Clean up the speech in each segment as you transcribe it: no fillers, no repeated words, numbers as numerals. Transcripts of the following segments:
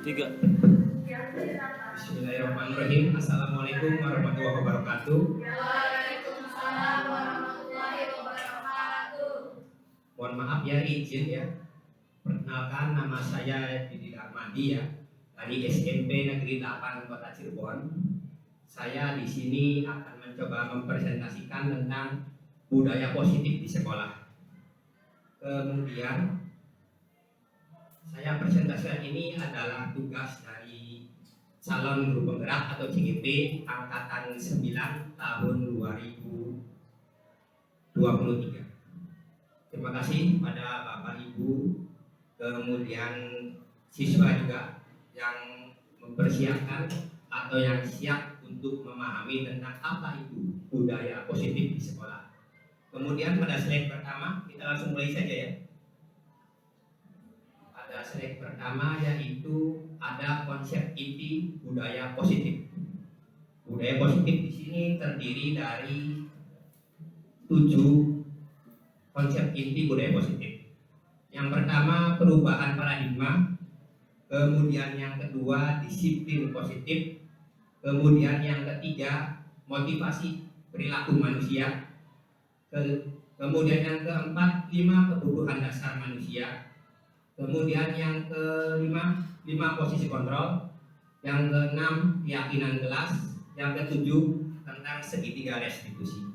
Tiga. Bismillahirrahmanirrahim. Assalamualaikum warahmatullahi wabarakatuh. Waalaikumsalam warahmatullahi wabarakatuh. Mohon maaf ya, izin ya. Perkenalkan, nama saya Didi Armadi ya, dari SMP Negeri 8 Kota Cirebon. Saya di sini akan mencoba mempresentasikan tentang budaya positif di sekolah. Kemudian saya presentasikan ini adalah tugas dari calon guru penggerak atau CGP angkatan 9 tahun 2023. Terima kasih pada Bapak Ibu, kemudian siswa juga yang mempersiapkan atau yang siap untuk memahami tentang apa itu budaya positif di sekolah. Kemudian pada slide pertama kita langsung mulai saja ya. Pada slide pertama yaitu ada konsep inti budaya positif. Budaya positif di sini terdiri dari 7 konsep inti budaya positif. Yang pertama perubahan paradigma, kemudian yang kedua disiplin positif, kemudian yang ketiga motivasi perilaku manusia, kemudian yang keempat 5 kebutuhan dasar manusia, kemudian yang kelima 5 posisi kontrol, yang keenam keyakinan kelas, yang ketujuh tentang segitiga restitusi.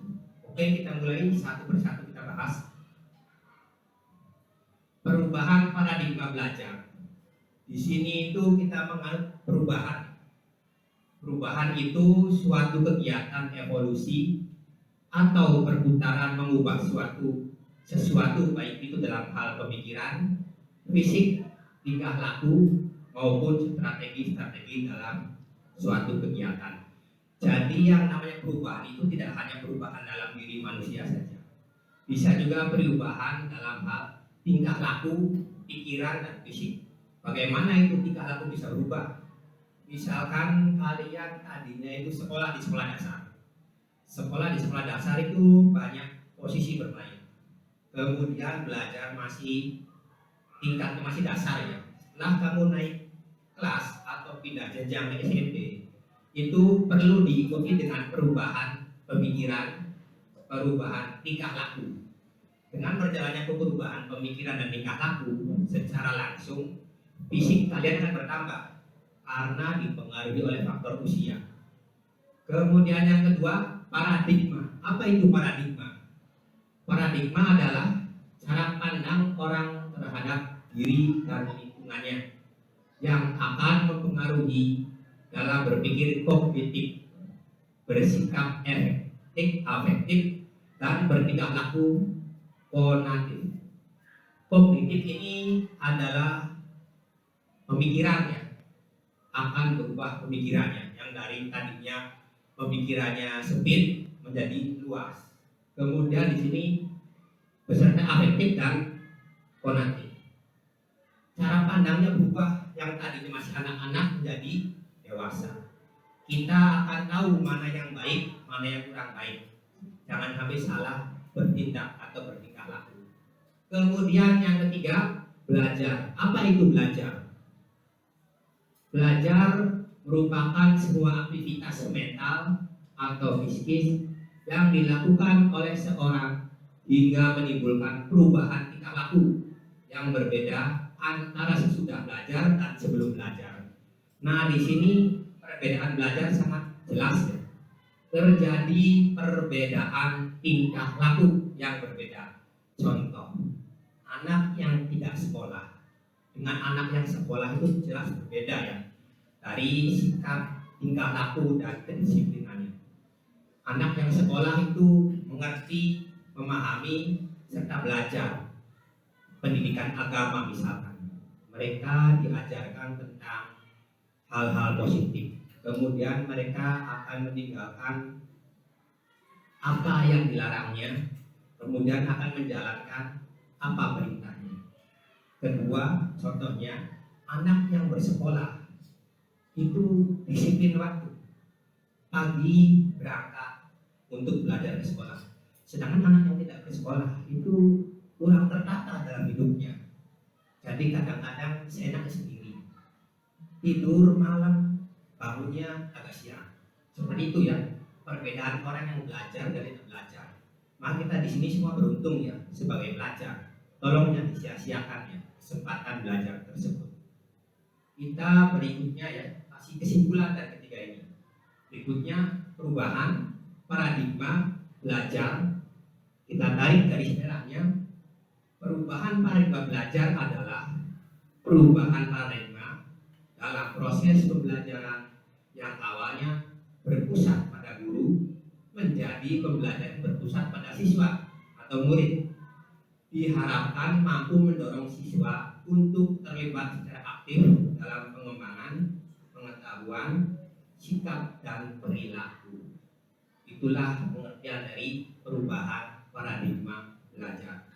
Oke, kita mulai satu persatu kita bahas. Perubahan paradigma belajar. Di sini itu kita menganut perubahan. Perubahan itu suatu kegiatan evolusi atau perputaran mengubah sesuatu baik itu dalam hal pemikiran, fisik, tingkah laku maupun strategi-strategi dalam suatu kegiatan. Jadi yang namanya perubahan itu tidak hanya perubahan dalam diri manusia saja, bisa juga perubahan dalam hal tingkah laku, pikiran, dan fisik. Bagaimana itu tingkah laku bisa berubah? Misalkan kalian tadinya itu sekolah di sekolah dasar. Sekolah di sekolah dasar itu banyak posisi bermain. Kemudian belajar masih tingkatnya masih dasar ya. Setelah kamu naik kelas atau pindah jenjang ke SMP, itu perlu diikuti dengan perubahan pemikiran, perubahan tingkah laku. Dengan berjalannya perubahan pemikiran dan tingkah laku secara langsung, fisik kalian akan bertambah karena dipengaruhi oleh faktor usia. Kemudian yang kedua, paradigma. Apa itu paradigma? Paradigma adalah cara pandang orang terhadap diri dan lingkungannya yang akan mempengaruhi dalam berpikir kognitif, bersikap afektif, dan bertingkah laku konatif. Kognitif ini adalah pemikiran ya, akan berubah pemikirannya yang dari tadinya pemikirannya sempit menjadi luas. Kemudian di sini beserta afektif dan konatif. Cara pandangnya berubah, yang tadinya masih anak-anak menjadi dewasa. Kita akan tahu mana yang baik, mana yang kurang baik. Jangan sampai salah bertindak atau bertingkah laku. Kemudian yang ketiga, belajar. Apa itu belajar? Belajar merupakan sebuah aktivitas mental atau psikis yang dilakukan oleh seorang hingga menimbulkan perubahan tingkah laku yang berbeda antara sesudah belajar dan sebelum belajar. Nah, di sini perbedaan belajar sangat jelas ya. Terjadi perbedaan tingkah laku yang berbeda. Contoh, anak yang tidak sekolah dengan anak yang sekolah itu jelas berbeda ya, dari sikap, tingkah laku, dan kedisiplinannya. Anak yang sekolah itu mengerti, memahami, serta belajar pendidikan agama misalkan. Mereka diajarkan tentang hal-hal positif. Kemudian mereka akan meninggalkan apa yang dilarangnya, kemudian akan menjalankan apa perintahnya. Kedua, contohnya anak yang bersekolah itu disiplin waktu, pagi berangkat untuk belajar di sekolah. Sedangkan anak yang tidak bersekolah itu kurang tertata dalam hidupnya. Jadi kadang-kadang seenaknya sendiri. tidur malam, bangunnya agak siang. Seperti itu ya, perbedaan orang yang belajar dan tidak belajar. Maka kita di sini semua beruntung ya sebagai pelajar. Tolong jangan disia-siakan ya kesempatan belajar tersebut. Kita berikutnya ya, kasih kesimpulan dari ketiga ini. Berikutnya perubahan paradigma belajar. Kita tarik dari merahnya. Perubahan paradigma belajar adalah perubahan paradigma dalam proses pembelajaran yang awalnya berpusat pada guru menjadi pembelajaran berpusat pada siswa atau murid. Diharapkan mampu mendorong siswa untuk terlibat secara aktif dalam pengembangan pengetahuan, sikap, dan perilaku. Itulah pengertian dari perubahan paradigma belajar.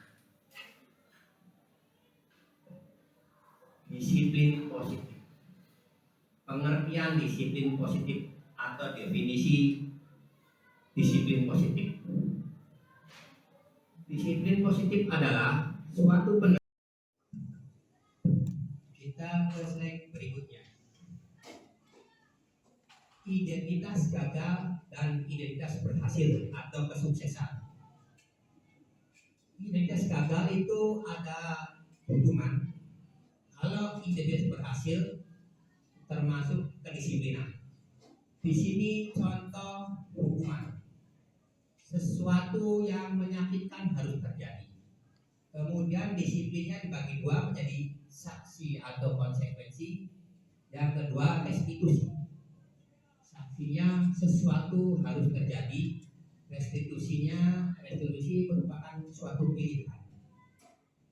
Disiplin positif. Pengertian disiplin positif atau definisi disiplin positif. Disiplin positif adalah suatu kita ke slide berikutnya. Identitas gagal dan identitas berhasil atau kesuksesan. Identitas gagal itu ada hukuman. Kalau identitas berhasil termasuk kedisiplinan. Di sini contoh hukuman. Sesuatu yang menyakitkan harus terjadi. Kemudian disiplinnya dibagi dua menjadi saksi atau konsekuensi. Yang kedua restitusi. Saksinya sesuatu harus terjadi. Restitusi merupakan suatu pilihan.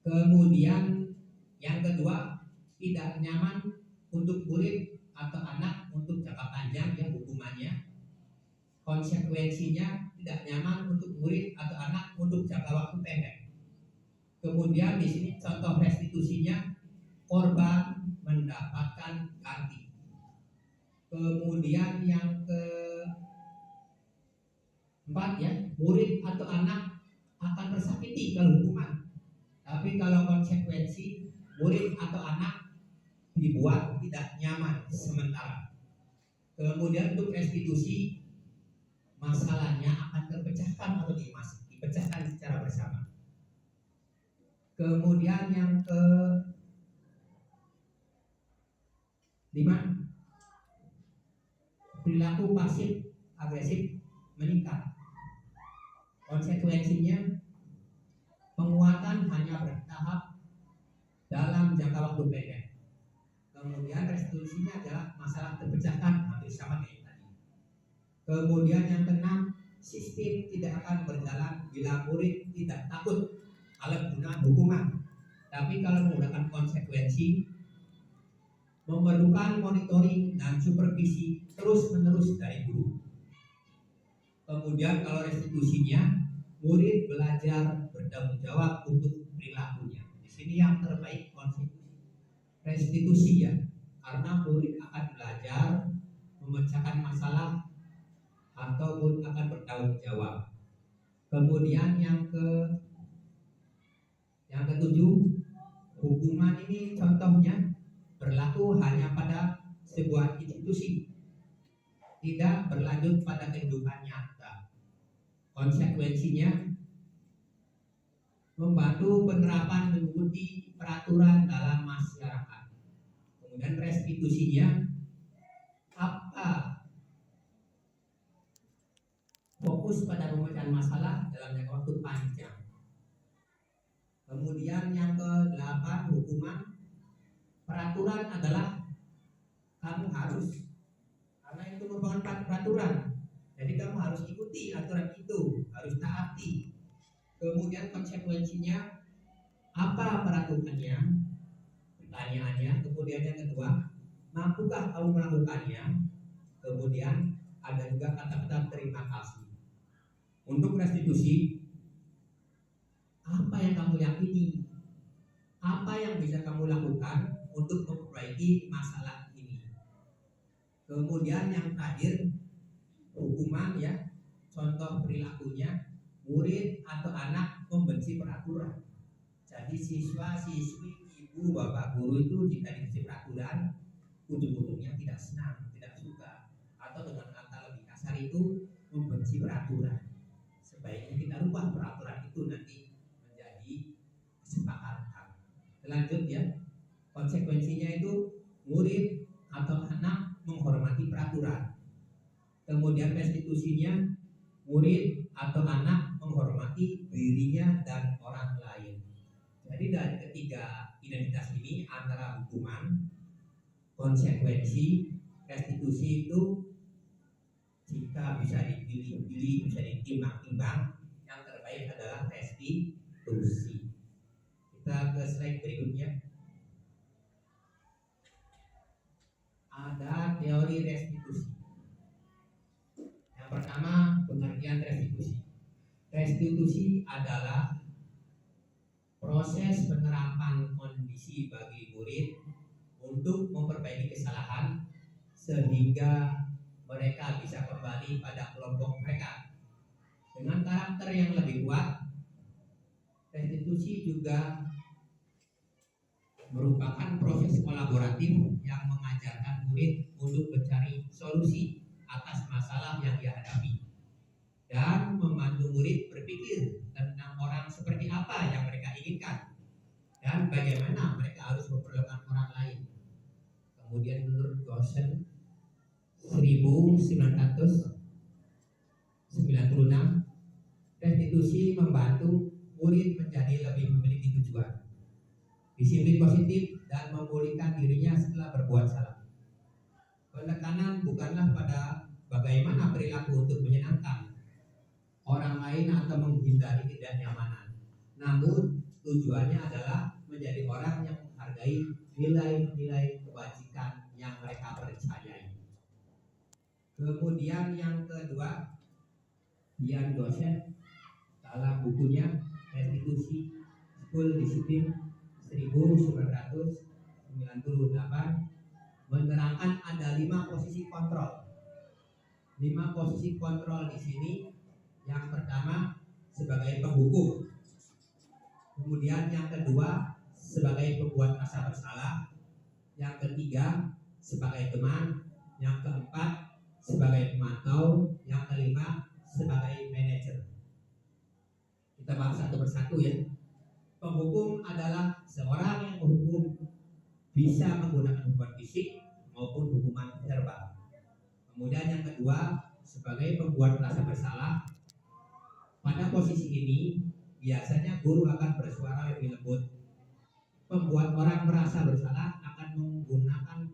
Kemudian yang kedua tidak nyaman untuk murid atau anak untuk jangka panjang ya hukumannya. Konsekuensinya tidak nyaman untuk murid atau anak untuk jangka waktu pendek. Kemudian di sini contoh restitusinya korban mendapatkan ganti. Kemudian yang keempat ya, murid atau anak akan tersakiti kalau hukuman. Tapi kalau konsekuensi murid atau anak dibuat tidak nyaman sementara. Kemudian untuk restitusi masalahnya akan terpecahkan atau dipecahkan secara bersama. Kemudian yang ke-5, perilaku pasif agresif meningkat. Konsekuensinya penguatan hanya bertahap dalam jangka waktu pendek. Kemudian restitusinya adalah masalah terpecahkan hampir sama kayak tadi. Kemudian yang ke-6, sistem tidak akan berjalan bila murid tidak takut kalau menggunakan hukuman. Tapi kalau menggunakan konsekuensi, memerlukan monitoring dan supervisi terus-menerus dari guru. Kemudian kalau restitusinya, murid belajar bertanggung jawab untuk perilakunya. Di sini yang terbaik restitusi ya, karena murid akan belajar memecahkan masalah ataupun akan bertanggung jawab. Kemudian yang ke-7, hukuman ini contohnya berlaku hanya pada sebuah institusi, tidak berlanjut pada kehidupan nyata. Konsekuensinya membantu penerapan mengikuti peraturan dalam masyarakat. Kemudian restitusinya apa? Fokus pada pemecahan masalah dalam jangka waktu panjang. Kemudian yang ke-8, hukuman. Peraturan adalah kamu harus, karena itu merupakan peraturan. Jadi kamu harus ikuti aturan itu, harus taati. Kemudian konsekuensinya apa peraturannya? Pertanyaannya. Kemudian yang kedua, mampukah kamu melakukannya? Kemudian ada juga kata-kata terima kasih. Untuk restitusi, apa yang kamu yakini? Apa yang bisa kamu lakukan untuk memperbaiki masalah ini? Kemudian yang terakhir, hukuman ya. Contoh perilakunya, murid atau anak membenci peraturan. Jadi siswa, siswi, ibu, bapak guru itu jika dikasih peraturan, ujung-ujungnya senang, tidak suka, atau dengan kata lebih kasar itu membenci peraturan. Sebaiknya kita rubah peraturan itu nanti menjadi kesepakatan. Lanjut ya, konsekuensinya itu murid atau anak menghormati peraturan. Kemudian restitusinya, murid atau anak menghormati dirinya dan orang lain. Jadi dari ketiga identitas ini antara hukuman, konsekuensi, restitusi itu jika bisa dipilih-pilih, bisa ditimbang-timbang, yang terbaik adalah restitusi. Kita ke slide berikutnya. Ada teori restitusi. Yang pertama, pengertian restitusi. Restitusi adalah proses penerapan kondisi bagi murid untuk memperbaiki kesalahan sehingga mereka bisa kembali pada kelompok mereka. Dengan karakter yang lebih kuat, restitusi juga merupakan proses kolaboratif yang mengajarkan murid untuk mencari solusi atas masalah yang dihadapi dan membantu murid berpikir tentang orang seperti apa yang mereka inginkan dan bagaimana mereka harus memperlakukan orang lain. Kemudian menurut dosen 1996, restitusi membantu murid menjadi lebih memiliki tujuan, disiplin positif, dan memulihkan dirinya setelah berbuat salah. Penekanan bukanlah pada bagaimana perilaku untuk menyenangkan orang lain atau menghindari ketidaknyamanan, namun tujuannya adalah menjadi orang yang menghargai nilai-nilai kebajikan yang mereka percayai. Kemudian yang kedua, Dian dosen dalam bukunya Restitusi School Discipline 1998 menerangkan ada 5 posisi kontrol. 5 posisi kontrol di sini. Yang pertama sebagai penghukum, kemudian yang kedua sebagai pembuat rasa bersalah, yang ketiga sebagai teman, yang keempat sebagai pemantau, yang kelima sebagai manajer. Kita bahas satu persatu ya. Penghukum adalah seorang yang menghukum, bisa menggunakan hukuman fisik maupun hukuman verbal. Kemudian yang kedua sebagai pembuat rasa bersalah. Pada posisi ini biasanya guru akan bersuara lebih lembut. Pembuat orang merasa bersalah akan menggunakan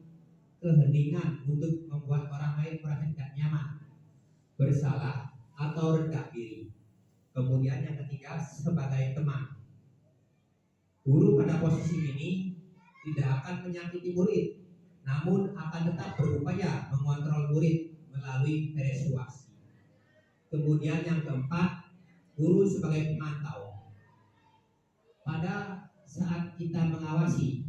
keheningan untuk membuat orang lain merasa tidak nyaman, bersalah, atau rendah diri. Kemudian yang ketiga sebagai teman. Guru pada posisi ini tidak akan menyakiti murid, namun akan tetap berupaya mengontrol murid melalui persuasi. Kemudian yang keempat, guru sebagai pemantau. Pada saat kita mengawasi,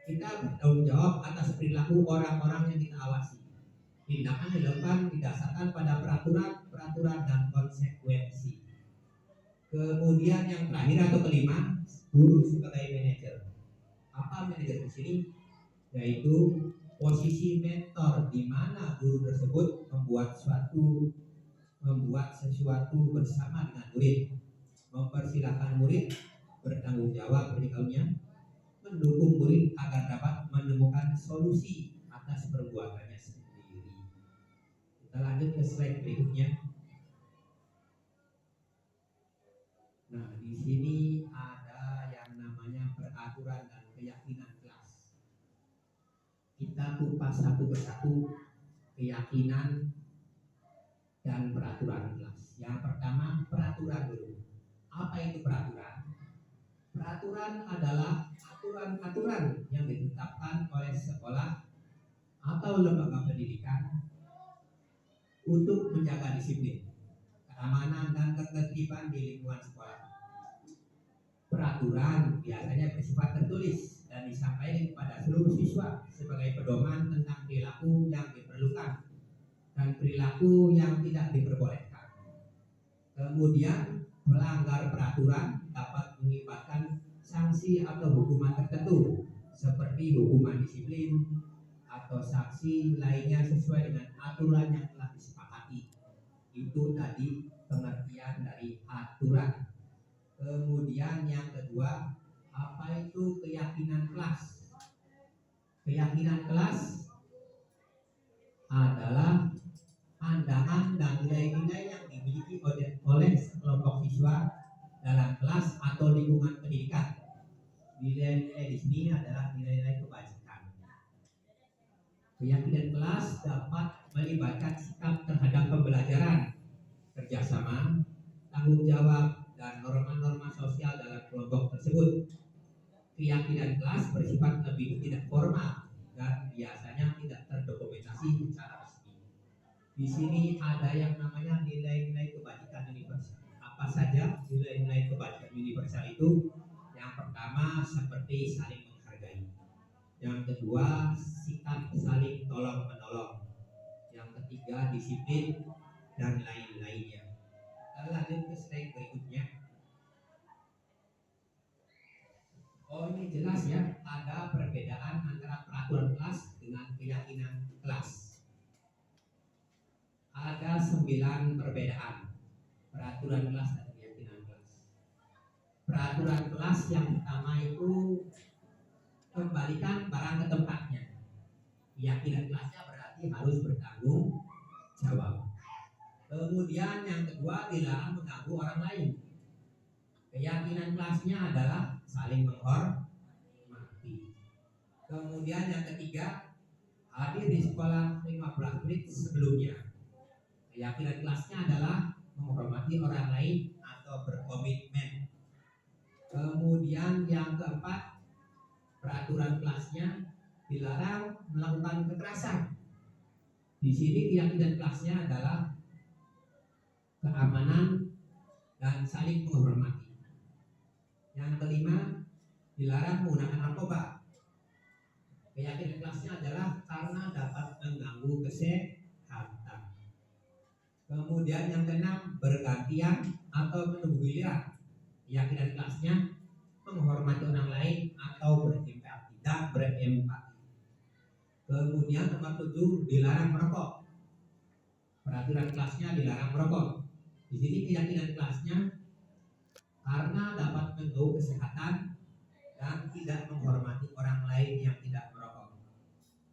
kita bertanggung jawab atas perilaku orang-orang yang kita awasi. Tindakan dilakukan didasarkan pada peraturan dan konsekuensi. Kemudian yang terakhir atau kelima, guru sebagai manajer. Apa manajer di sini? Yaitu posisi mentor, di mana guru tersebut membuat sesuatu bersama dengan murid, mempersilahkan murid bertanggung jawab berikutnya, mendukung murid agar dapat menemukan solusi atas perbuatannya sendiri. Kita lanjut ke slide berikutnya. Nah, di sini ada yang namanya peraturan dan keyakinan kelas. Kita kupas satu persatu keyakinan dan peraturan kelas. Yang pertama, peraturan dulu. Apa itu peraturan? Peraturan adalah aturan-aturan yang ditetapkan oleh sekolah atau lembaga pendidikan untuk menjaga disiplin, keamanan, dan ketertiban di lingkungan sekolah. Peraturan biasanya bersifat tertulis dan disampaikan kepada seluruh siswa sebagai pedoman tentang perilaku yang diperlukan dan perilaku yang tidak diperbolehkan. Kemudian melanggar peraturan dapat mengakibatkan sanksi atau hukuman tertentu seperti hukuman disiplin atau saksi lainnya sesuai dengan aturan yang telah disepakati. Itu tadi pengertian dari aturan. Kemudian yang kedua, apa itu keyakinan kelas? Keyakinan kelas adalah pandangan dan nilai-nilai yang dimiliki oleh sekelompok siswa dalam kelas atau lingkungan pendidikan. Nilai-nilai di sini adalah nilai-nilai kebajikan. Keyakinan kelas dapat melibatkan sikap terhadap pembelajaran, kerjasama, tanggung jawab, dan norma-norma sosial dalam kelompok tersebut. Keyakinan kelas bersifat lebih tidak formal dan biasanya tidak terdokumentasi secara resmi. Di sini ada yang namanya nilai-nilai kebajikan universal. Apa saja nilai-nilai kebajikan universal itu? Yang pertama seperti saling menghargai. Yang kedua sikap saling tolong menolong. Yang ketiga disiplin dan lain-lainnya. Kita lanjut ke slide berikutnya. Oh, ini jelas ya, ada perbedaan antara peraturan kelas dengan keyakinan kelas. Ada 9 perbedaan peraturan kelas dan keyakinan kelas. Peraturan kelas yang pertama itu kembalikan barang ke tempatnya. Keyakinan kelasnya berarti harus bertanggung jawab. Kemudian yang kedua dilarang mengganggu orang lain. Keyakinan kelasnya adalah saling menghormati. Kemudian yang ketiga, hadir di sekolah 15 menit sebelumnya. Keyakinan kelasnya adalah menghormati orang lain atau berkomitmen. Kemudian yang keempat, peraturan kelasnya dilarang melakukan kekerasan. Di sini keyakinan kelasnya adalah keamanan dan saling menghormati. Yang kelima, dilarang menggunakan narkoba. Keyakinan kelasnya adalah karena dapat mengganggu kesehatan. Kemudian yang keenam, bergantian atau menunggu giliran. Keyakinan kelasnya menghormati orang lain atau berempati, tidak berempati. Kemudian nomor 7, dilarang merokok. Peraturan kelasnya dilarang merokok. Di sini keyakinan kelasnya karena dapat mengganggu kesehatan dan tidak menghormati orang lain yang tidak merokok.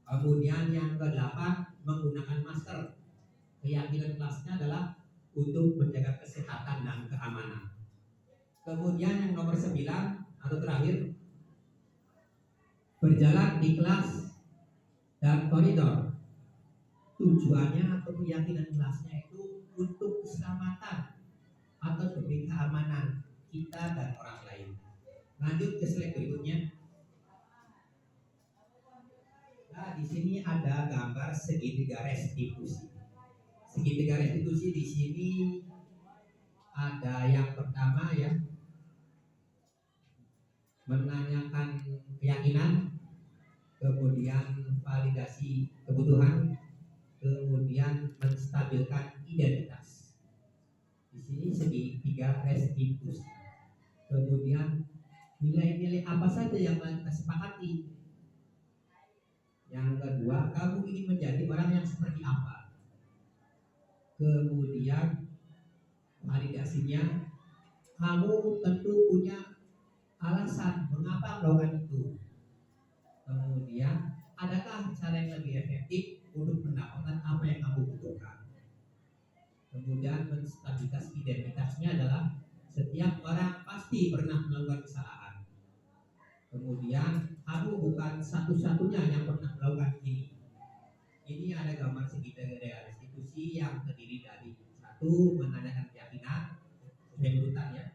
Kemudian yang ke-8, menggunakan masker. Keyakinan kelasnya adalah untuk menjaga kesehatan dan keamanan. Kemudian yang nomor 9 atau terakhir, berjalan di kelas dan koridor. Tujuannya atau keyakinan kelasnya itu untuk keselamatan atau demi keamanan kita dan orang lain. Lanjut ke slide berikutnya. Nah, di sini ada gambar segitiga restitusi. Segitiga restitusi di sini ada yang pertama ya, menanyakan keyakinan, kemudian validasi kebutuhan, kemudian menstabilkan identitas. Di sini segitiga restitusi. Kemudian nilai-nilai apa saja yang kita sepakati. Yang kedua, kamu ingin menjadi orang yang seperti apa. Kemudian validasinya, kamu tentu punya alasan mengapa melakukan itu. Kemudian, adakah cara yang lebih efektif untuk mendapatkan apa yang kamu butuhkan. Kemudian menstabilitas identitasnya adalah setiap orang pasti pernah melakukan kesalahan. Kemudian kamu bukan satu-satunya yang pernah melakukan ini. Ini ada gambar segitiga restitusi yang terdiri dari satu, menanyakan keyakinan sesuai urutan ya.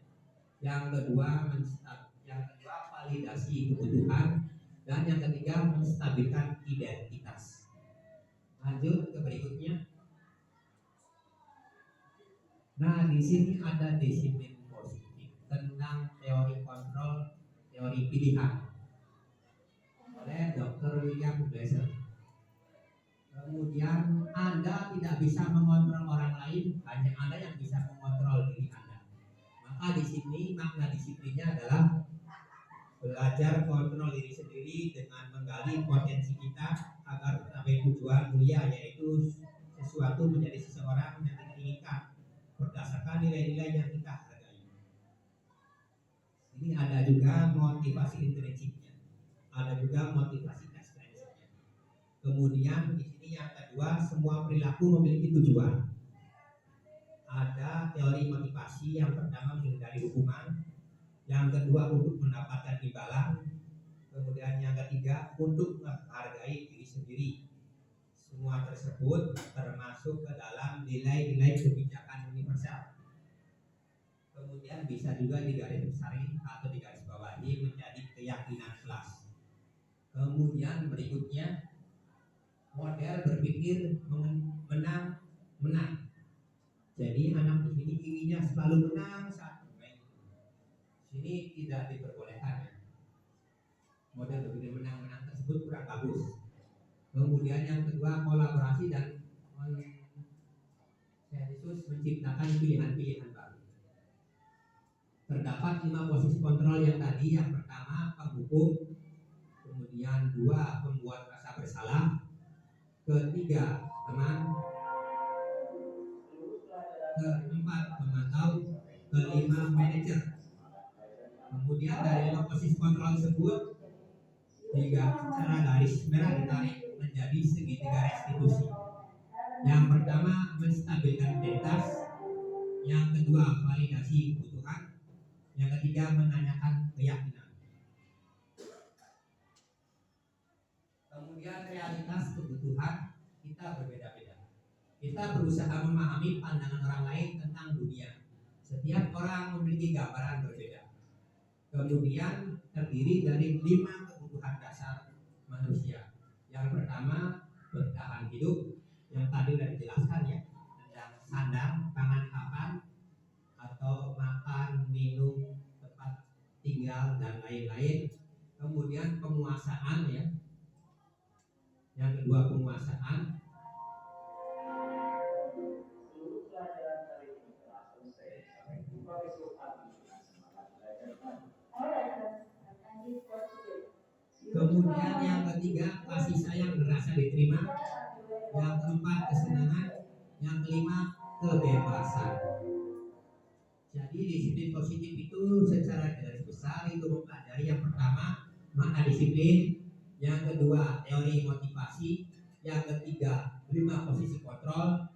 Yang kedua validasi kebutuhan, dan yang ketiga menstabilkan identitas. Lanjut ke berikutnya. Nah, di sini ada disiplin positif tentang teori kontrol, teori pilihan oleh Dr. William Glasser. Kemudian Anda tidak bisa mengontrol orang lain, hanya Anda yang bisa mengontrol diri Anda. Maka di sini makna disiplinnya adalah belajar kontrol diri sendiri dengan menggali potensi kita agar mencapai tujuan mulia, yaitu sesuatu menjadi seseorang yang kita inginkan berdasarkan nilai-nilai yang kita hargai. Ini ada juga motivasi intrinsiknya, ada juga motivasi ekstrinsiknya. Kemudian di sini yang kedua, semua perilaku memiliki tujuan. Ada teori motivasi, yang pertama menghindari hukuman, yang kedua untuk mendapatkan imbalan, kemudian yang ketiga untuk menghargai diri sendiri. Semua tersebut termasuk ke dalam nilai-nilai kebijakan universal. Kemudian bisa juga digarisbawahi atau digarisbawahi menjadi keyakinan kelas. Kemudian berikutnya, model berpikir menang. Jadi anak di sini inginnya selalu menang saat bermain. Sini tidak diperbolehkan ya. Model berpikir menang tersebut kurang bagus. Kemudian yang kedua, kolaborasi dan konsensus menciptakan pilihan-pilihan baru. Terdapat 5 posisi kontrol yang tadi. Yang pertama, penghukum. Kemudian 2, pembuat rasa bersalah. Ketiga, teman. Keempat, pemantau. Kelima, manajer. Kemudian dari 5 posisi kontrol tersebut, secara garis merah ditarik menjadi segitiga restitusi. Yang pertama, menstabilkan identitas. Yang kedua, validasi kebutuhan. Yang ketiga, menanyakan keyakinan. Kemudian realitas kebutuhan kita berbeda-beda. Kita berusaha memahami pandangan orang lain tentang dunia. Setiap orang memiliki gambaran berbeda. Kemudian terdiri dari 5 kebutuhan dasar manusia. Yang pertama, bertahan hidup, yang tadi sudah dijelaskan ya, tentang sandang, pangan papan, atau makan, minum, tempat tinggal dan lain-lain. Kemudian penguasaan ya. Yang kedua, penguasaan. Kemudian yang ketiga, kasih sayang merasa diterima. Yang keempat, kesenangan. Yang kelima, kebebasan. Jadi disiplin positif itu secara garis besar itu mempelajari yang pertama makna disiplin, yang kedua teori motivasi, yang ketiga 5 posisi kontrol,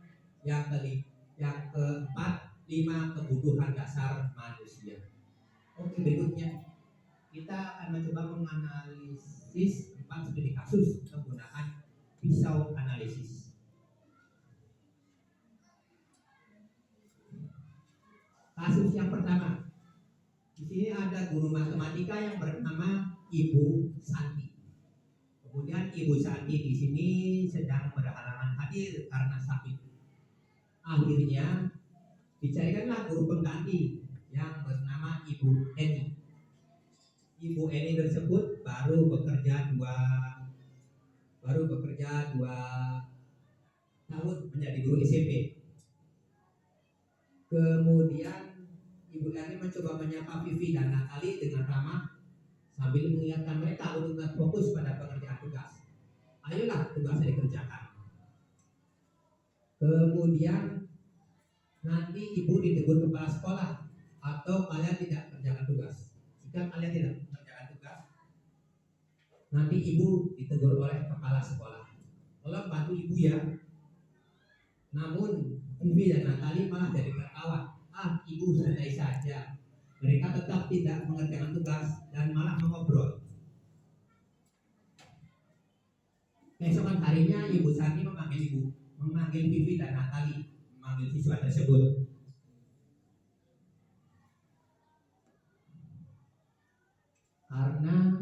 yang keempat 5 kebutuhan dasar manusia. Oke, berikutnya kita akan mencoba menganalisis 4 studi kasus menggunakan pisau analisis. Kasus yang pertama, di sini ada guru matematika yang bernama Ibu Santi. Kemudian Ibu Santi di sini sedang berhalangan hadir karena sakit. Akhirnya dicarikanlah guru pengganti yang bernama Ibu Eni. Ibu Eni tersebut baru bekerja 2 tahun menjadi guru SMP. Kemudian Ibu Eni mencoba menyapa Vivi dan Natali dengan ramah sambil mengingatkan mereka untuk fokus pada pekerjaan tugas. Ayolah, tugasnya dikerjakan. Kemudian nanti ibu ditegur kepala sekolah atau kalian tidak kerjakan tugas. Jika kalian tidak mengerjakan tugas, nanti ibu ditegur oleh kepala sekolah. Tolong bantu ibu ya. Namun Vivi dan Natali malah jadi tertawa. Ibu santai saja. Mereka tetap tidak mengerjakan tugas dan malah mengobrol. Keesokan harinya Ibu Santi memanggil Vivi dan Natali, memanggil siswa tersebut. Karena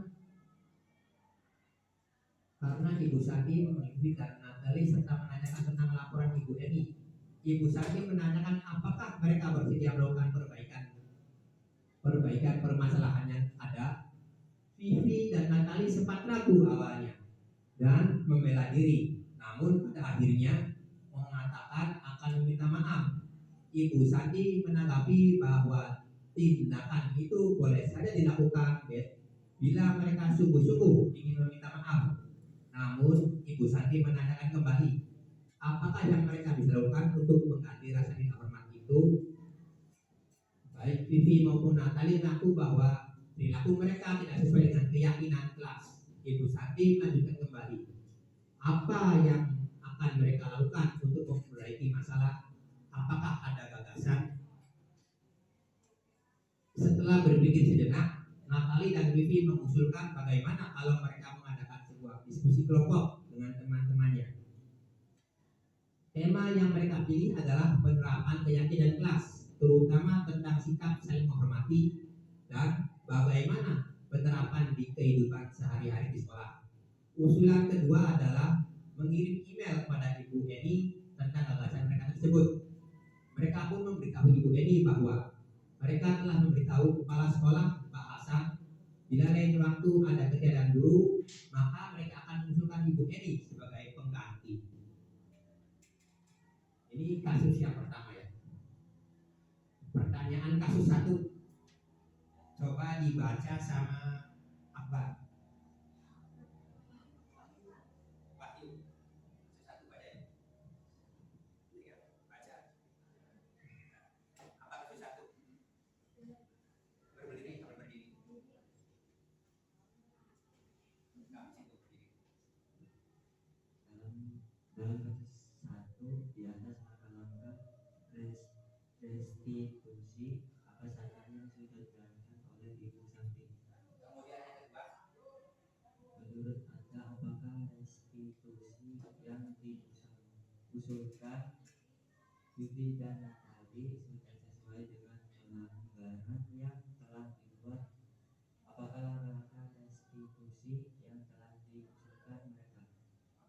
Ibu Santi memanggil Vivi dan Natali serta menanyakan tentang laporan Ibu Eni. Ibu Santi menanyakan apakah mereka bersedia melakukan perbaikan permasalahan yang ada. Vivi dan Natali sempat ragu awalnya dan membela diri, namun pada akhirnya mengatakan akan meminta maaf. Ibu Santi menanggapi bahwa tindakan itu boleh saja dilakukan bila mereka sungguh-sungguh ingin meminta maaf. Namun Ibu Santi menanyakan kembali, apakah yang mereka bisa lakukan untuk mengganti rasa tidak hormat itu? Baik Vivi maupun Natali mengaku bahwa perilaku mereka tidak sesuai dengan keyakinan kelas. Ibu Santi melanjutkan kembali, apa yang akan mereka lakukan untuk memperbaiki masalah? Apakah ada gagasan? Setelah berpikir sejenak, Natali dan Vivi mengusulkan bagaimana kalau mereka mengadakan sebuah diskusi kelompok dengan teman-temannya. Tema yang mereka pilih adalah penerapan keyakinan kelas, terutama tentang sikap saling menghormati dan bagaimana penerapan di kehidupan sehari-hari di sekolah. Usulan kedua adalah mengirim email kepada Ibu Eni tentang gagasan mereka tersebut. Mereka pun memberitahu Ibu Eni bahwa mereka telah memberitahu kepala sekolah Pak Hasan bila lain waktu ada ketiadaan guru, maka mereka akan mengusulkan Ibu Eni sebagai pengganti. Ini kasus yang pertama ya. Pertanyaan kasus 1. Coba dibaca sama Akbar. Wahyu. Kasus 1 baca ya. Baca. Apa kasus 1? Berdiri atau berdiri? Enggak, situ berdiri. Dalam kasus 1 di atas langkah-langkah restitusi apa saja yang sudah dilakukan oleh Ibu Santi. Kemudian yang kedua, Menurut Anda, apakah restitusi yang diusulkan Vivi dan Natali sudah sesuai dengan pelanggaran yang telah dibuat?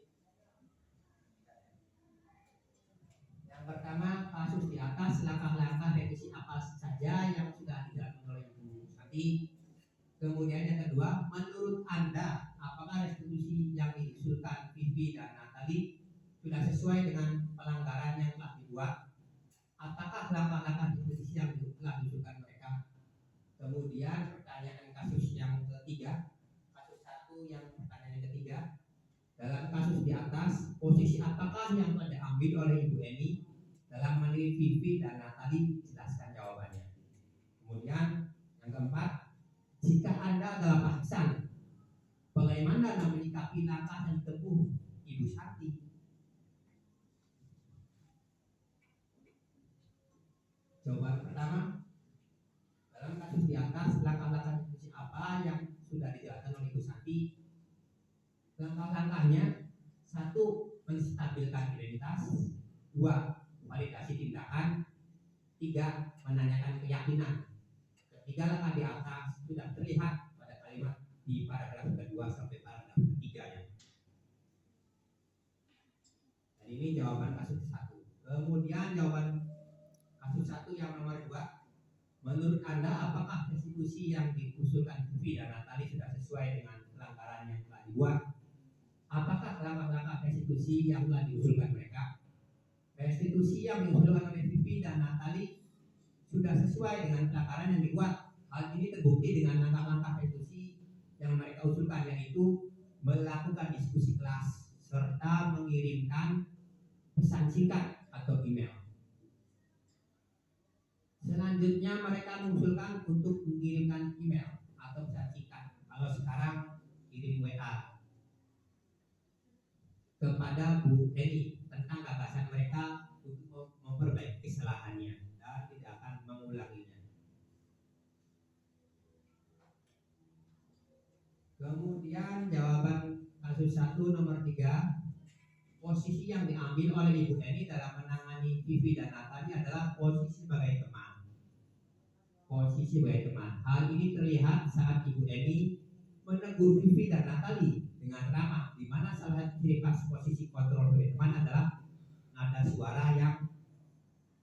Apakah langkah restitusi yang telah diusulkan mereka? oke, terima kasih. Yang pertama, kasus di atas, langkah-langkah revisi apa saja yang sudah dilakukan oleh Ibu Santi. Kemudian yang kedua, menurut Anda, apakah restitusi yang diusulkan Vivi dan Natali sudah sesuai dengan pelanggaran yang telah dibuat? Apakah langkah-langkah restitusi yang telah diusulkan mereka? Kemudian pertanyaan kasus yang ketiga, kasus 1 yang pertanyaan yang ketiga, dalam kasus di atas, posisi apakah yang telah diambil oleh Ibu Eni dalam menilai Vivi dan Natali? Jelaskan jawabannya. Kemudian yang keempat, jika Anda adalah Pak Hasan, bagaimana menyikapi langkah yang ditempuh Ibu Santi? Jawaban pertama, dalam kasus di atas, langkah-langkah diskusi apa yang sudah dijelaskan oleh Ibu Santi? Langkah-langkahnya, 1. Menstabilkan identitas, 2. Validasi tindakan, 3. Menanyakan keyakinan. Ketiga langkah di atas sudah terlihat pada kalimat di paragraf kedua sampai paragraf ketiganya. Dan ini jawaban kasus 1. Kemudian jawaban kasus 1 yang nomor 2. Menurut Anda, apakah restitusi yang diusulkan Vivi dan Natali sudah sesuai dengan pelanggaran yang telah dibuat? Apakah langkah-langkah restitusi yang telah diusulkan mereka? Restitusi yang diusulkan oleh Vivi dan Natali sudah sesuai dengan pelanggaran yang dibuat. Hal ini terbukti dengan langkah-langkah restitusi yang mereka usulkan, yaitu melakukan diskusi kelas serta mengirimkan pesan singkat atau email. Selanjutnya mereka mengusulkan untuk mengirimkan email atau pesan singkat. Kalau sekarang kirim WA kepada Bu Eni tentang gagasan mereka untuk memperbaiki kesalahannya dan tidak akan mengulanginya. Kemudian jawaban kasus 1 nomor 3, posisi yang diambil oleh Ibu Eni dalam menangani Vivi dan Natali adalah posisi sebagai teman. Posisi sebagai teman. Hal ini terlihat saat Ibu Eni menegur Vivi dan Natali dengan ramah, di mana salah satu ciri khas posisi kontrol sebagai teman adalah nada suara yang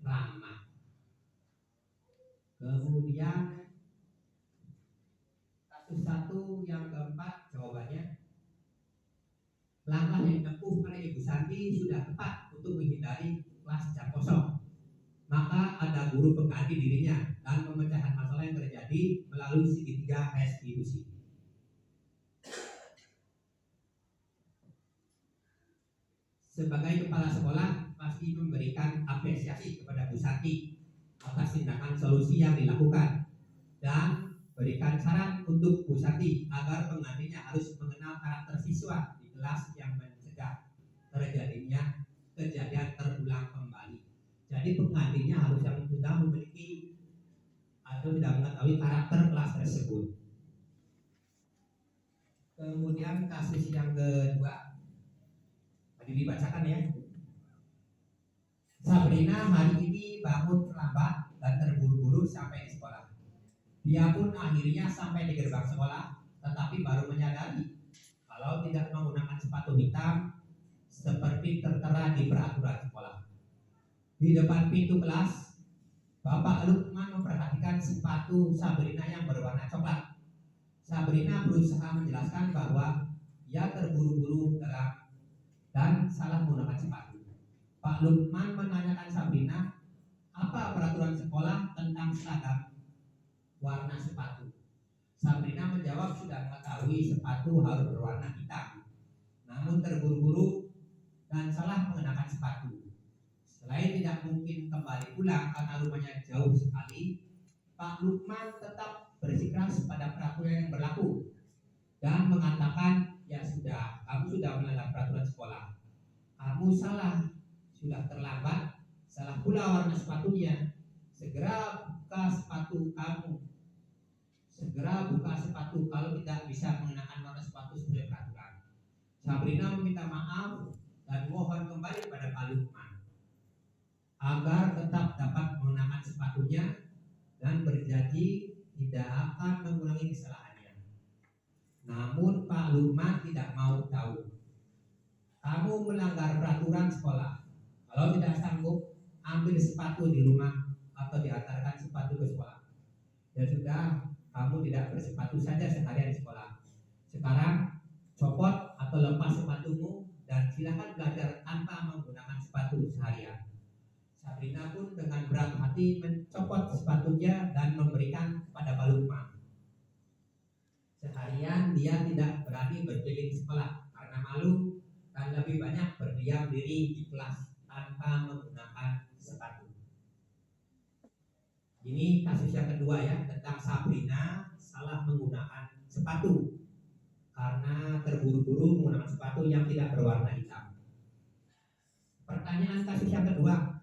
ramah. Kemudian kasus 1 yang keempat, jawabannya, langkah yang ditempuh oleh Ibu Santi sudah tepat untuk menghindari kelas jam kosong. Maka ada guru pengganti dirinya dan pemecahan masalah yang terjadi melalui segitiga restitusi. sebagai kepala sekolah pasti memberikan apresiasi kepada Bu Santi atas tindakan solusi yang dilakukan dan berikan saran untuk Bu Santi agar penggantinya harus mengenal karakter siswa di kelas yang mencegah terjadinya kejadian terulang kembali. Jadi penggantinya harus yang sudah memiliki atau sudah mengetahui karakter kelas tersebut. Kemudian kasus yang kedua, tadi dibacakan ya. Sabrina hari ini bangun terlambat dan terburu-buru sampai di sekolah. Dia pun akhirnya sampai di gerbang sekolah, tetapi baru menyadari kalau tidak menggunakan sepatu hitam seperti tertera di peraturan sekolah. Di depan pintu kelas, Bapak Lukman memperhatikan sepatu Sabrina yang berwarna coklat. Sabrina berusaha menjelaskan bahwa ia terburu-buru dan salah menggunakan sepatu. Pak Lukman menanyakan Sabrina apa peraturan sekolah tentang seragam warna sepatu. Sabrina menjawab sudah mengetahui sepatu harus berwarna hitam, namun terburu-buru dan salah mengenakan sepatu. Selain tidak mungkin kembali pulang karena rumahnya jauh sekali, Pak Lukman tetap bersikeras pada peraturan yang berlaku dan mengatakan, ya sudah, kamu sudah melanggar peraturan sekolah. Kamu salah, sudah terlambat, salah pula warna sepatunya. Segera buka sepatu kamu. Segera buka sepatu kalau tidak bisa mengenakan warna sepatu sesuai peraturan. Sabrina meminta maaf dan mohon kembali pada Pak Lukman agar tetap dapat mengenakan sepatunya dan berjanji tidak akan mengulangi kesalahannya. Namun Pak Lukman tidak mau tahu. Kamu melanggar peraturan sekolah. Kalau tidak sanggup, ambil sepatu di rumah atau diantarkan sepatu ke sekolah. Dan sudah, kamu tidak bersepatu saja seharian di sekolah. Sekarang, copot atau lepas sepatumu dan silakan belajar tanpa menggunakan sepatu seharian. Sabrina pun dengan berat hati mencopot sepatunya dan memberikan kepada Pak Lukman. Seharian dia tidak berani berkeliling sekolah karena malu dan lebih banyak berdiam diri di kelas tanpa menggunakan sepatu. Ini kasus yang kedua ya, tentang Sabrina salah menggunakan sepatu karena terburu-buru menggunakan sepatu yang tidak berwarna hitam. Pertanyaan kasus yang kedua,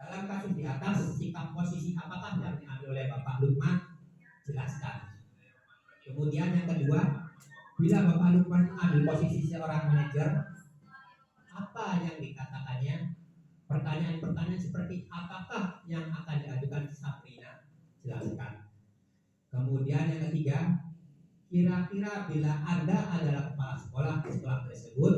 dalam kasus di atas, sikap posisi apakah yang diambil oleh Bapak Lukman? Jelaskan. Kemudian yang kedua, bila Bapak Lukman ambil posisi seorang manajer, apa yang dikatakannya? Pertanyaan-pertanyaan seperti apakah yang akan diajukan Sabrina? Jelaskan. Kemudian yang ketiga, kira-kira bila Anda adalah kepala sekolah di sekolah tersebut,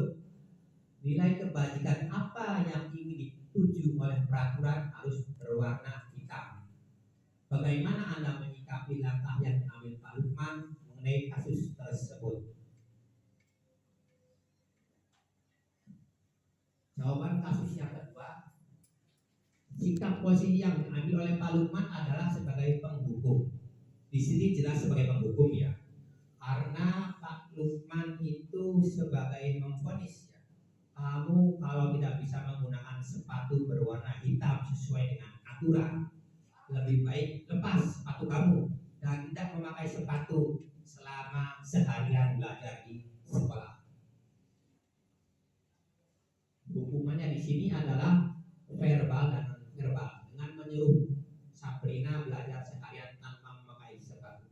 nilai kebajikan apa yang ingin dituju oleh peraturan harus berwarna hitam. Bagaimana Anda menyikapi langkah yang diambil Pak Lukman mengenai kasus tersebut? Jawaban kasus yang kedua, sikap posisi yang diambil oleh Pak Lukman adalah sebagai penghukum. Di sini jelas sebagai penghukum ya, karena Pak Lukman itu sebagai memvonis ya, kamu kalau tidak bisa menggunakan sepatu berwarna hitam sesuai dengan aturan, lebih baik lepas sepatu kamu dan tidak memakai sepatu selama seharian belajar di sekolah. Hukumannya di sini adalah verbal dan non-verbal dengan menyuruh Sabrina belajar seharian tanpa memakai sepatu.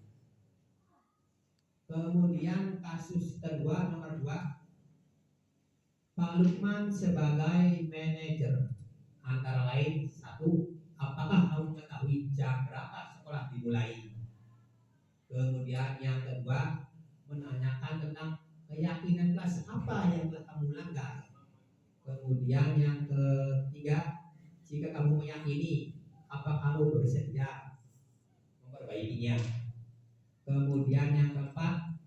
Kemudian kasus kedua nomor 2, Pak Lukman sebagai manajer, antara lain satu, apakah kamu mengetahui jam berapa sekolah dimulai? Kemudian yang kedua, menanyakan tentang keyakinan kelas apa yang telah kamu langgar. Kemudian yang ketiga, jika kamu meyakini, apa kamu bersedia memperbaikinya? Kemudian yang keempat,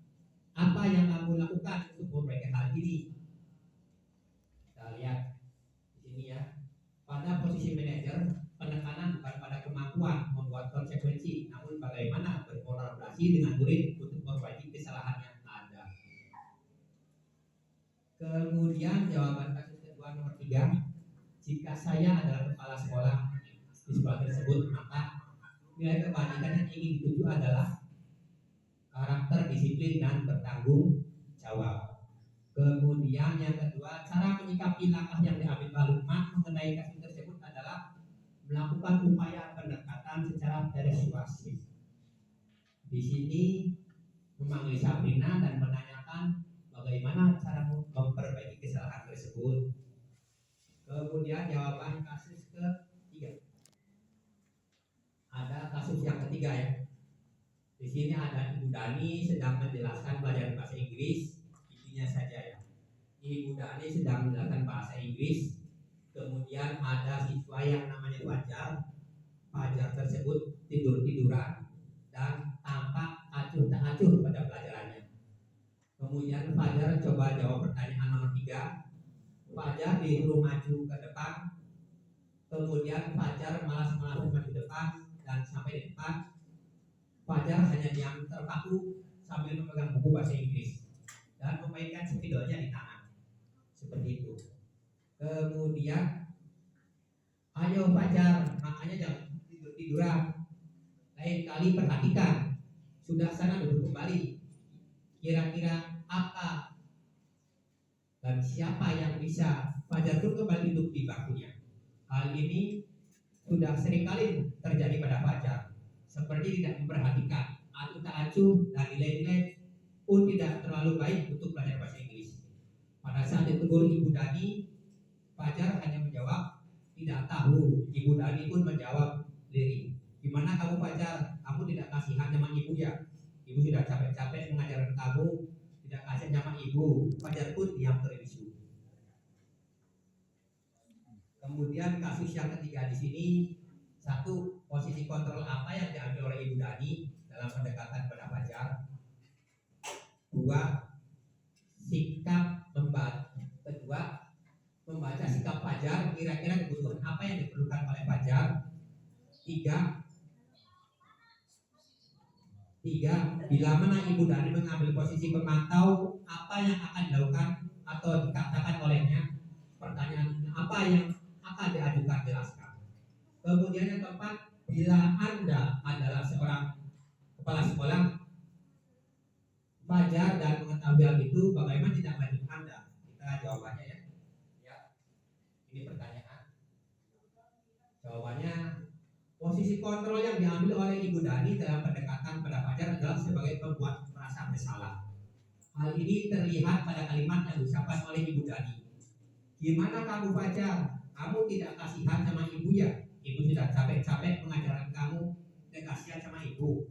apa yang kamu lakukan untuk memperbaiki hal ini? Kita lihat di sini ya. Pada posisi manajer, penekanan bukan pada kemampuan membuat konsekuensi, namun bagaimana berkolaborasi dengan murid untuk memperbaiki kesalahan yang ada. Kemudian jawaban kasus kedua jawaban nomor 3. Jika saya adalah kepala sekolah di sekolah tersebut, maka nilai kebajikan yang ingin dituju adalah karakter disiplin dan bertanggung jawab. Kemudian yang kedua, cara menyikapi langkah yang diambil Pak Lukman mengenai kasus tersebut adalah melakukan upaya pendekatan secara persuasif. Di sini memanggil Sabrina dan menanyakan bagaimana cara memperbaiki kesalahan tersebut. Kemudian jawaban kasus ketiga. Ada kasus yang ketiga ya. Di sini ada Ibu Dani sedang menjelaskan pelajaran bahasa Inggris, intinya saja ya. Ibu Dani sedang menjelaskan bahasa Inggris. Kemudian ada siswa yang namanya Fajar. Fajar tersebut tidur-tiduran dan tampak acuh tak acuh pada pelajarannya. Kemudian Fajar coba jawab pertanyaan nomor 3. Fajar disuruh maju ke depan. Kemudian Fajar malas-malasan maju depan dan sampai di depan Fajar hanya diam terpaku sambil memegang buku bahasa Inggris dan memainkan spidolnya di tangan. Seperti itu. Kemudian, ayo Fajar, makanya jangan tidur-tiduran. Lain kali perhatikan. Sudah sana duduk kembali. Kira-kira apa dan siapa yang bisa? Fajar pun kembali duduk di bangkunya. Hal ini sudah seringkali terjadi pada Fajar. Seperti tidak memperhatikan, acuh tak acuh dan nilai-nilai pun tidak terlalu baik untuk belajar bahasa Inggris. Pada saat ditegur Ibu Dani, Fajar hanya menjawab tidak tahu. Ibu Dani pun menjawab lirik, gimana kamu Fajar? Kamu tidak kasihan sama ibu ya? Ibu sudah capek-capek mengajarkan kamu, tidak kasihan sama ibu. Fajar pun diam terbisu. Kemudian kasus yang ketiga di sini, 1. Posisi kontrol apa yang diambil oleh Ibu Dani dalam pendekatan pada Fajar. 2. Sikap membaca sikap Fajar, kira-kira kebutuhan apa yang diperlukan oleh Fajar. 3. Bila mana Ibu Dani mengambil posisi pemantau, apa yang akan dilakukan atau dikatakan olehnya. Pertanyaan apa yang akan diajukan, jelaskan. Kemudian yang keempat, bila Anda adalah seorang kepala sekolah Fajar dan mengetahui hal itu, bagaimana tidak lanjut Anda? Kita jawabannya ya. Ini pertanyaan. Jawabannya, posisi kontrol yang diambil oleh Ibu Dani dalam pendekatan pada Fajar adalah sebagai pembuat merasa bersalah. Hal ini terlihat pada kalimat yang diucapkan oleh Ibu Dani. Gimana kamu Fajar? Kamu tidak kasihan sama ibu ya? Ibu sudah capek-capek mengajarkan kamu, dan kasihan sama ibu.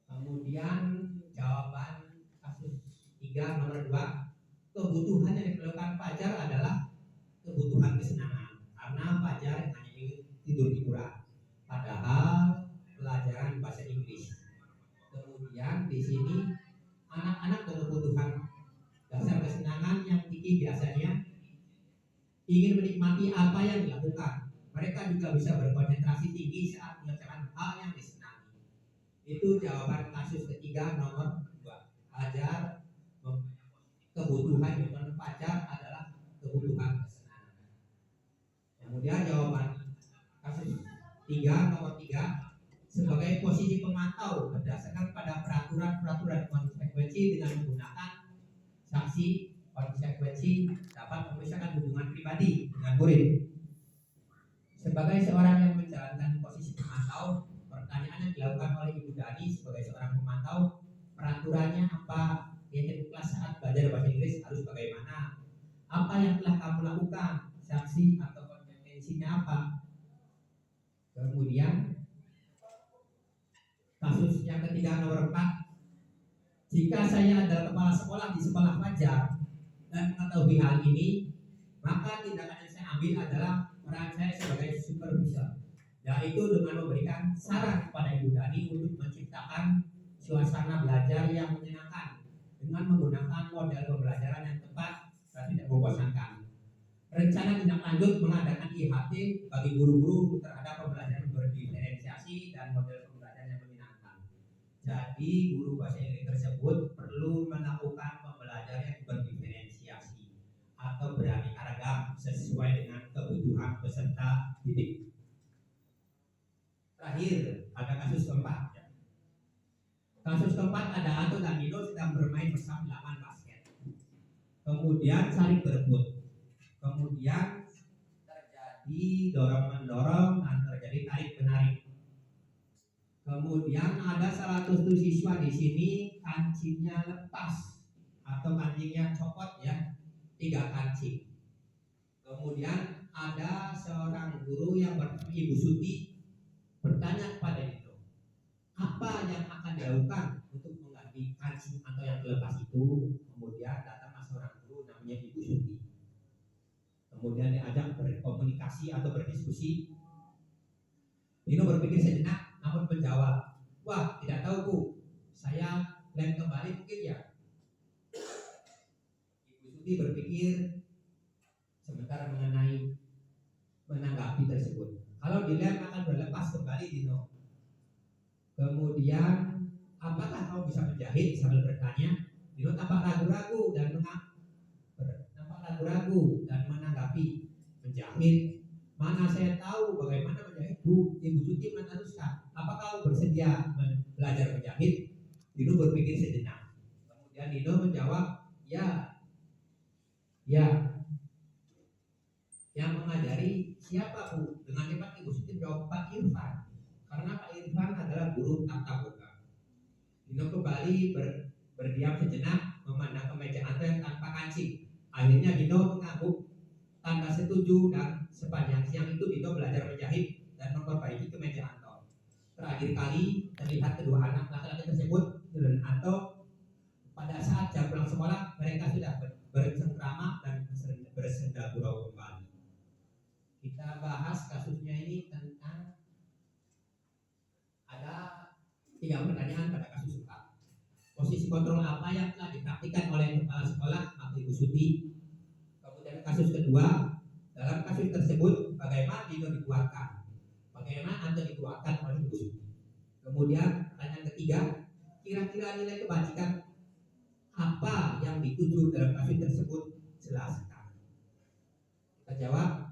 Kemudian jawaban kasus 3 nomor 2, kebutuhan yang diperlukan Fajar adalah kebutuhan kesenangan, karena Fajar hanya ingin tidur-tiduran, padahal pelajaran bahasa Inggris. Kemudian di sini anak-anak dengan kebutuhan dasar kesenangan yang tinggi biasanya ingin menikmati apa yang dilakukan. Mereka juga bisa berkonsentrasi tinggi saat mengerjakan hal yang disenangi. Itu jawaban kasus ketiga nomor 2. Fajar, kebutuhan yang Fajar adalah kebutuhan kesenangan. Kemudian jawaban kasus 3 nomor 3, sebagai posisi pemantau berdasarkan pada peraturan konsekuensi dengan menggunakan saksi konsekuensi dapat memisahkan hubungan pribadi dengan murid. Sebagai seorang yang menjalankan posisi pemantau, pertanyaan yang dilakukan oleh Ibu Dani sebagai seorang pemantau, peraturannya apa? Yaitu kelas saat belajar bahasa Inggris harus bagaimana? Apa yang telah kamu lakukan? Saksi atau konsekuensinya apa? Kemudian kasus yang ketiga nomor 4, jika saya adalah kepala sekolah di sekolah Fajar dan mengetahui hal ini, maka tindakan yang saya ambil adalah peran saya sebagai supervisor, yaitu dengan memberikan saran kepada Ibu Dani untuk menciptakan suasana belajar yang menyenangkan dengan menggunakan model pembelajaran yang tepat dan tidak membosankan. Rencana tindak lanjut mengadakan IHT bagi guru-guru terhadap pembelajaran berdiferensiasi dan model pembelajaran yang menyenangkan. Jadi guru bahasa Inggris tersebut perlu melakukan pembelajaran yang sesuai dengan kebutuhan peserta didik. Terakhir, ada kasus keempat. Kasus keempat ada Anto dan Nino sedang bermain bersama lapangan basket. Kemudian saling berebut. Kemudian terjadi dorong-mendorong dan terjadi tarik-menarik. Kemudian ada salah satu siswa di sini kancingnya lepas atau kancingnya copot ya, 3 kancing. Kemudian ada seorang guru yang bernama Ibu Suti bertanya kepada Nino, apa yang akan dilakukan untuk mengganti kancing atau yang lepas itu? Kemudian datanglah seorang guru namanya Ibu Suti. Kemudian diajak berkomunikasi atau berdiskusi. Nino berpikir sejenak namun menjawab, wah tidak tahu Bu, saya lem kembali mungkin ya. Ibu Suti berpikir sebentar menanggapi tersebut. Kalau dilem akan berlepas kembali Nino. Kemudian apakah kamu bisa menjahit? Sambil bertanya, Nino tampak ragu-ragu dan menanggapi, menjahit. Mana saya tahu bagaimana menjahit Bu. Ibu Suti meneruskan, apa kamu bersedia belajar menjahit? Nino berpikir sejenak. Kemudian Nino menjawab, ya. Yang mengajari siapa Bu? Dengan cepat Ibu Suti menjawab, Pak Irfan. Karena Pak Irfan adalah guru tata boga. Nino kembali berdiam sejenak memandang kemeja Anto yang tanpa kancing. Akhirnya Nino mengangguk tanda setuju dan sepanjang siang itu Nino belajar menjahit dan memperbaiki kemeja Anto. Terakhir kali terlihat kedua anak laki-laki tersebut dan Anto pada saat jam pulang sekolah mereka sudah bercengkrama dan bersenda gurau kembali. Kita bahas kasusnya ini tentang ada 3 pertanyaan pada kasus 4. Posisi kontrol apa yang telah dipraktikkan oleh kepala sekolah atau Ibu Suti? Kemudian kasus kedua, dalam kasus tersebut bagaimana Nino dikuatkan? Bagaimana Anto dikuatkan oleh Ibu Suti? Kemudian pertanyaan ketiga, kira-kira nilai kebajikan apa yang dituju dalam kasus tersebut? Jelaskan. Kita jawab.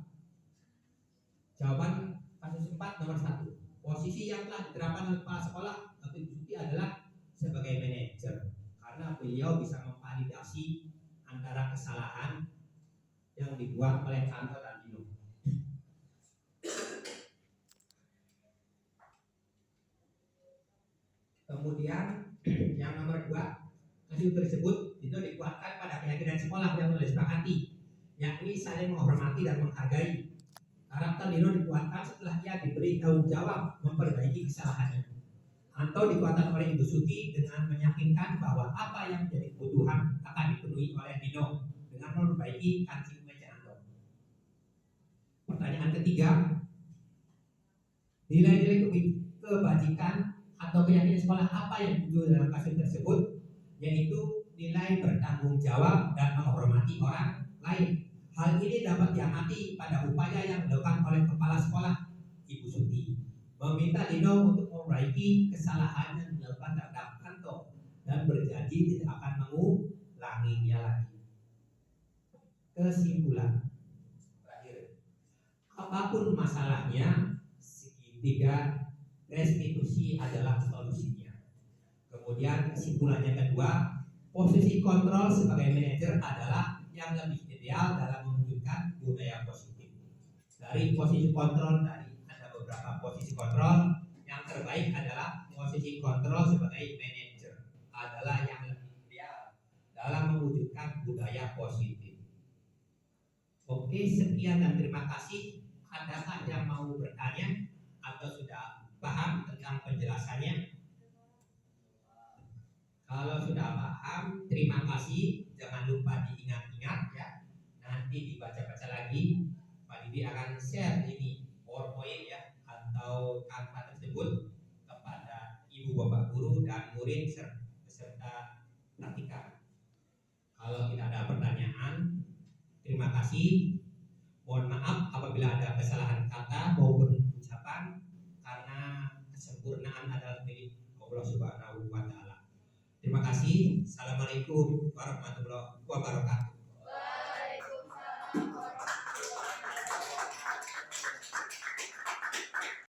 Jawaban kasus 4 nomor 1. Posisi yang telah diterapkan oleh kepala sekolah atau Ibu Suti adalah sebagai manajer, karena beliau bisa memvalidasi antara kesalahan yang dibuat oleh Anto dan Nino. Kemudian yang nomor 2, kasus tersebut itu dikuatkan pada keyakinan sekolah yang telah disepakati, yakni saling menghormati dan menghargai. Karakter Nino dikuatkan setelah ia diberi tanggung jawab memperbaiki kesalahannya. Anto dikuatkan oleh Ibu Suti dengan meyakinkan bahwa apa yang menjadi kebutuhan akan dipenuhi oleh Nino dengan memperbaiki kancing meja Anto. Pertanyaan ketiga, nilai-nilai kebajikan atau keyakinan sekolah apa yang dituju dalam kasus tersebut? Yaitu nilai bertanggung jawab dan menghormati orang lain. Hal ini dapat diamati pada upaya yang dilakukan oleh kepala sekolah Ibu Suti, meminta Nino untuk memperbaiki kesalahan yang dilakukan terhadap Anto dan berjanji tidak akan mengulanginya lagi. Kesimpulan terakhir, apapun masalahnya, segitiga restitusi adalah solusinya. Kemudian kesimpulannya kedua, posisi kontrol sebagai manajer adalah yang lebih ideal dalam mewujudkan budaya positif. Dari posisi kontrol tadi ada beberapa posisi kontrol. Yang terbaik adalah posisi kontrol sebagai manajer adalah yang lebih ideal dalam mewujudkan budaya positif. Oke, sekian dan terima kasih. Adakah yang mau bertanya atau sudah paham tentang penjelasannya? Kalau sudah paham, terima kasih. Jangan lupa diingat-ingat ya. Nanti dibaca-baca lagi. Pak Didi akan share ini PowerPoint ya atau kanvas tersebut kepada ibu bapak guru dan murid beserta praktikan. Kalau tidak ada pertanyaan, terima kasih. Mohon maaf apabila ada kesalahan kata maupun ucapan, karena kesempurnaan adalah milik Allah Subhanahu wa Ta'ala. Terima kasih. Assalamualaikum warahmatullahi wabarakatuh.